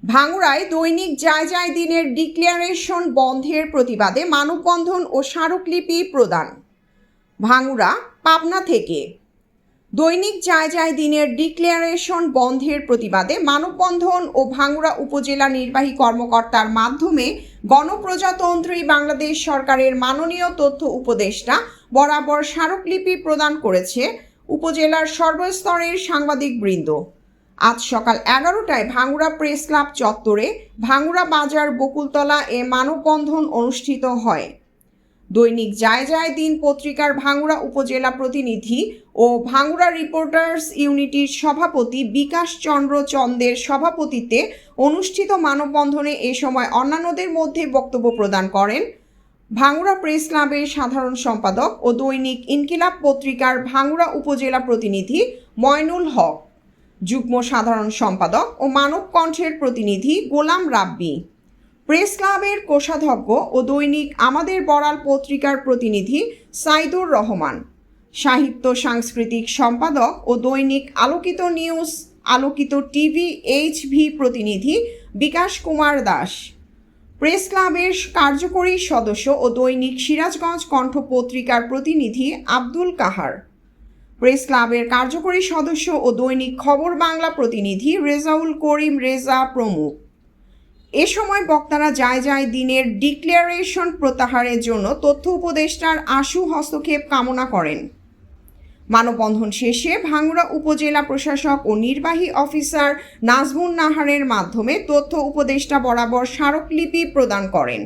ভাঙড়ায় দৈনিক যায় দিনের ডিক্লারেশন বন্ধের প্রতিবাদে মানববন্ধন ও স্মারকলিপি প্রদান। ভাঙড়া পাবনা থেকে দৈনিক যায় দিনের ডিক্লারেশন বন্ধের প্রতিবাদে মানববন্ধন ও ভাঙড়া উপজেলা নির্বাহী কর্মকর্তার মাধ্যমে গণপ্রজাতন্ত্রী বাংলাদেশ সরকারের মাননীয় তথ্য উপদেষ্টা বরাবর স্মারকলিপি প্রদান করেছে উপজেলার সর্বস্তরের সাংবাদিকবৃন্দ। আজ সকাল 11টায় ভাঙড়া প্রেস ক্লাব চত্বরে ভাঙড়া বাজার বকুলতলা মানববন্ধন অনুষ্ঠিত হয়। দৈনিক যায় দিন পত্রিকার ভাঙড়া উপজেলা প্রতিনিধি ও ভাঙড়া রিপোর্টার্স ইউনিটির সভাপতি বিকাশ চন্দ্র চন্দের সভাপতিত্বে অনুষ্ঠিত মানববন্ধনে এ সময় অন্যান্যদের মধ্যে বক্তব্য প্রদান করেন ভাঙড়া প্রেস ক্লাবের সাধারণ সম্পাদক ও দৈনিক ইনকিলাব পত্রিকার ভাঙড়া উপজেলা প্রতিনিধি ময়নুল হক, যুগ্ম সাধারণ সম্পাদক ও মানব কণ্ঠের প্রতিনিধি গোলাম রাব্বি, প্রেস ক্লাবের কোষাধ্যক্ষ ও দৈনিক আমাদের বড়াল পত্রিকার প্রতিনিধি সাইদুর রহমান, সাহিত্য সাংস্কৃতিক সম্পাদক ও দৈনিক আলোকিত নিউজ, আলোকিত টিভি এইচভি প্রতিনিধি বিকাশ কুমার দাস, প্রেস ক্লাবের কার্যকরী সদস্য ও দৈনিক সিরাজগঞ্জ কণ্ঠ পত্রিকার প্রতিনিধি আব্দুল কাহার, প্রেস ক্লাবের কার্যকরী সদস্য ও দৈনিক খবর বাংলা প্রতিনিধি রেজাউল করিম রেজা প্রমুখ। এ সময় বক্তারা যায় দিনের ডিক্লারেশন প্রত্যাহারের জন্য তথ্য উপদেষ্টার আশু হস্তক্ষেপ কামনা করেন। মানববন্ধন শেষে ভাঙড়া উপজেলা প্রশাসক ও নির্বাহী অফিসার নাজমুন নাহারের মাধ্যমে তথ্য উপদেষ্টা বরাবর স্মারকলিপি প্রদান করেন।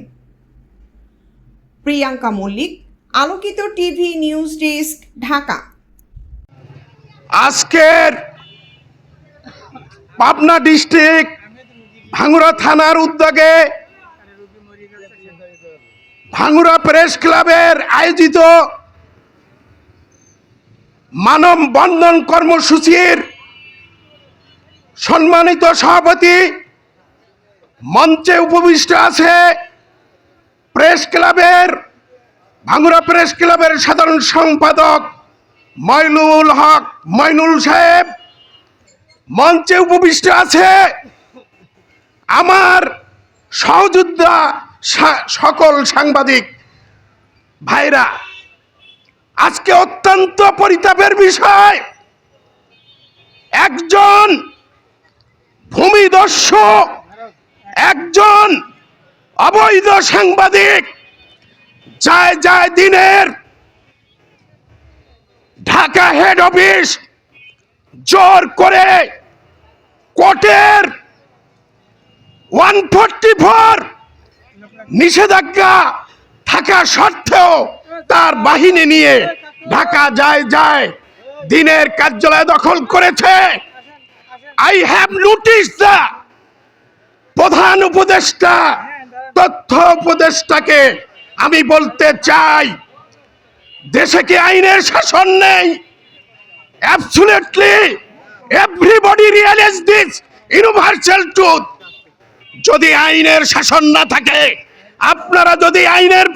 প্রিয়াঙ্কা মল্লিক, আলোকিত টিভি নিউজ ডেস্ক, ঢাকা। আজকের পাবনা ডিস্ট্রিক্ট ভাঙড়া থানার উদ্যোগে ভাঙড়া প্রেস ক্লাবের আয়োজিত মানববন্ধন কর্মসূচির সম্মানিত সভাপতি, মঞ্চে উপবিষ্ট আছে প্রেস ক্লাবের ভাঙড়া প্রেস ক্লাবের সাধারণ সম্পাদক ময়নুল হক ময়নুল সাহেব, মঞ্চে উপবিষ্ট আছে আমার সহযোদ্ধা সকল সাংবাদিক ভাইরা। আজকে অত্যন্ত পরিতাপের বিষয়, একজন ভূমিদস্যু, একজন অবৈধ সাংবাদিক যায় দিনের ঢাকা হেড অফিস জোর করে কোর্টের 144 নিষেধাজ্ঞা থাকা সত্ত্বেও তার বাহিনী নিয়ে ঢাকা যায় দিনের কার্যালয় দখল করেছে। আই হ্যাভ নোটিস দ্য প্রধান উপদেষ্টা, তথ্য উপদেষ্টাকে আমি বলতে চাই, দেশে কি আইনের শাসন নেই? Absolutely everybody realise this universal truth. যদি আইনের শাসন না থাকে, আপনারা যদি আইনের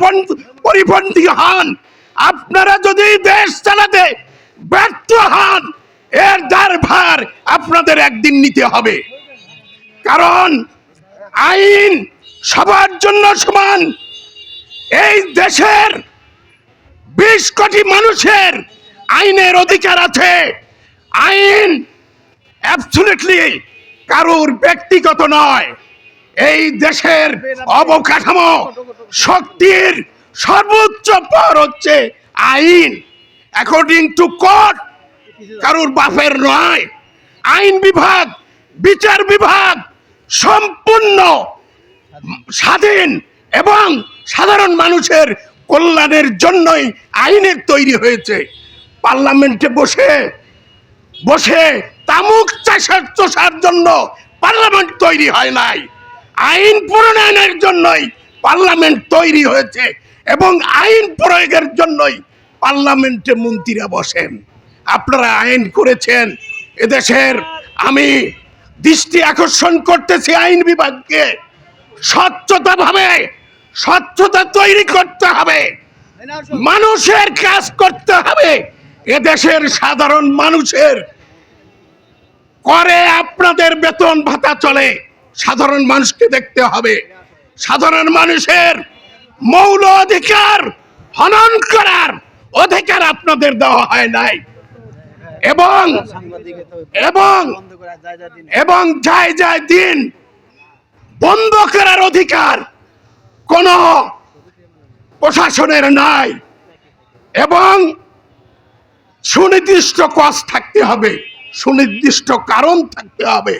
পরিপন্থী হন, আপনারা যদি দেশ চালাতে ব্যর্থ হন, এর দায়ভার আপনাদের একদিন নিতে হবে। কারণ আইন সবার জন্য সমান। এই দেশের 20 কোটি মানুষের আইনের অধিকার আছে। আইন অ্যাবসলিউটলি কারোর ব্যক্তিগত নয়। এই দেশের অবকাঠামো শক্তির সর্বোচ্চ পাওয়ার হচ্ছে আইন। অ্যাকর্ডিং টু কোর্ট কারোর বাপের নয়। আইন বিভাগ, বিচার বিভাগ সম্পূর্ণ স্বাধীন এবং সাধারণ মানুষের কল্যাণের জন্যই আইনের তৈরি হয়েছে। পার্লামেন্টে বসে তামুক চষার জন্য পার্লামেন্ট তৈরি হয় নাই। আইন প্রণয়নের জন্যই পার্লামেন্ট তৈরি হয়েছে এবং আইন প্রয়োগের জন্যই পার্লামেন্টে মন্ত্রীরা বসেন। আপনারা আইন করেছেন এদেশের। আমি দৃষ্টি আকর্ষণ করতেছি আইন বিভাগকে, স্বচ্ছতা তৈরি করতে হবে, মানুষের কাজ করতে হবে। এদেশের সাধারণ মানুষের করে আপনাদের বেতন ভাতা চলে, সাধারণ মানুষকে দেখতে হবে। সাধারণ মানুষের মৌল অধিকার হনন করার অধিকার আপনাদের দেওয়া হয় নাই, এবং এবং এবং জায়জায় দিন বন্ধ করার অধিকার কোন প্রশাসনের নাই, এবং সুনির্দিষ্ট কজ থাকতে হবে, সুনির্দিষ্ট কারণ থাকতে হবে।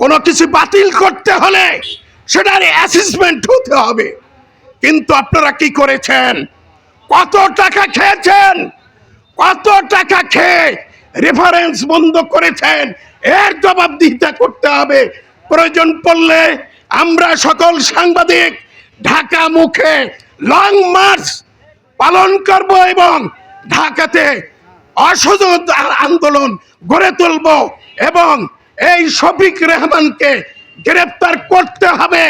কোনো কিছু বাতিল করতে হলে সেটার অ্যাসেসমেন্ট হতে হবে। কিন্তু আপনারা কি করেছেন? কত টাকা খেয়েছেন? কত টাকা খেয়ে রেফারেন্স বন্ধ করেছেন? এর জবাবদিহিতা করতে হবে। প্রয়োজন পড়লে আমরা সকল সাংবাদিক ঢাকা মুখে লং মার্চ পালন করব এবং ঢাকাতে অসহযোগ আন্দোলন গড়ে তুলব, এবং এই শফিক রেহমানকে গ্রেফতার করতে হবে।